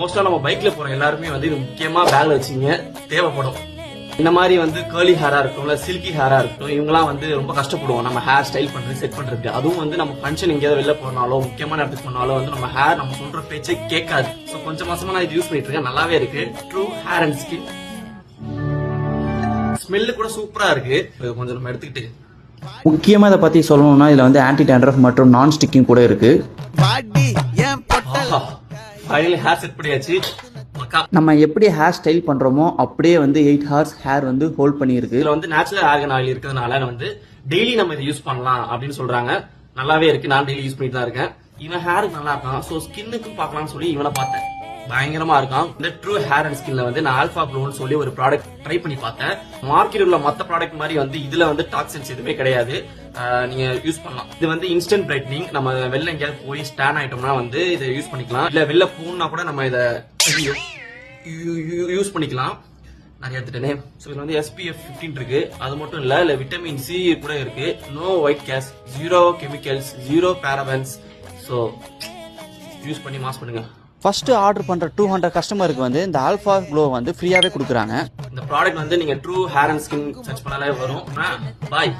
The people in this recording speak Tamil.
மோஸ்டா நம்ம பைக்ல போற எல்லாருமே வந்து இது முக்கியமா பேக்ல வச்சுங்க தேவைப்படும். இந்த மாதிரி வந்து கேர்லி ஹேரா இருக்கட்டும், இல்ல சில்கி ஹேரா இருக்கட்டும், இவங்கலாம் வந்து ரொம்ப கஷ்டப்படுவோம் நம்ம ஹேர் ஸ்டைல் பண்றது, செட் பண்றதுக்கு. அதுவும் வந்து நம்ம ஃபங்க்ஷன் எங்கேயாவது வெளில போனாலும், முக்கியமான இடத்துக்கு போனாலும் வந்து நம்ம ஹேர் நம்ம சொல்ற பேச்சே கேட்காது. ஸோ கொஞ்சம் மாசமா நான் இது யூஸ் பண்ணிட்டு இருக்கேன், நல்லாவே இருக்கு. True hair and skin smell கூட சூப்பரா இருக்கு. கொஞ்சம் நம்ம எடுத்துக்கிட்டு முக்கியமாக இதை பற்றி சொல்லணும்னா இதில் வந்து ஆன்டி டேண்ட்ரஃப் மற்றும் நான் ஸ்டிக்கிங் கூட இருக்கு. ஃபைனலி ஹேர் செட் பண்ணியாச்சு. நம்ம எப்படி ஹேர் ஸ்டைல் பண்ணுறோமோ அப்படியே வந்து 8 hours ஹேர் வந்து ஹோல்ட் பண்ணியிருக்கு. இதுல வந்து நேச்சுரல் ஆர்கன் ஆயில் இருக்கிறதுனால வந்து டெய்லி நம்ம இதை யூஸ் பண்ணலாம் அப்படின்னு சொல்றாங்க. நல்லாவே இருக்கு, நான் டெய்லி யூஸ் பண்ணிட்டு தான் இருக்கேன். இவன் ஹேருக்கு நல்லா இருக்கான், ஸோ ஸ்கின்னுக்கும் பார்க்கலாம்னு சொல்லி இவனை பார்த்தேன். பயங்கரமா இருக்கான். இந்த ட்ரூ ஹேர் அண்ட் ஸ்கின்ல வந்து நான் ஆல்பா க்ளோன்னு சொல்லி ஒரு ப்ராடக்ட் ட்ரை பண்ணி பார்த்தேன். மார்க்கெட் உள்ள மற்ற ப்ராடக்ட் மாதிரி வந்து இதுல வந்து டாக்ஸின்ஸ் எதுவுமே கிடையாது. நீங்க யூஸ் பண்ணலாம். இது வந்து இன்ஸ்டன்ட் பிரைட்னிங். நம்ம வெளில எங்கேயாவது போய் ஸ்டான் ஆயிட்டோம்னா வந்து இதை யூஸ் பண்ணிக்கலாம். இல்ல வெளில போகணும்னா கூட நம்ம இதை யூஸ் பண்ணிக்கலாம். நிறைய எடுத்துட்டேனே. ஸோ இதுல வந்து SPF 15 இருக்கு. அது மட்டும் இல்ல விட்டமின் C கூட இருக்கு. No white cast, 0 chemicals, 0 parabens. So use பண்ணி மாஸ் பண்ணுங்க. ஃபர்ஸ்ட் ஆர்டர் பண்ற 200 கஸ்டமருக்கு வந்து இந்த ஆல்பா க்ளோ வந்து ஃப்ரீயாவே கொடுக்குறாங்க. இந்த ப்ராடக்ட் வந்து நீங்க true hair and skin search பண்ணாலே வரும். பாய்.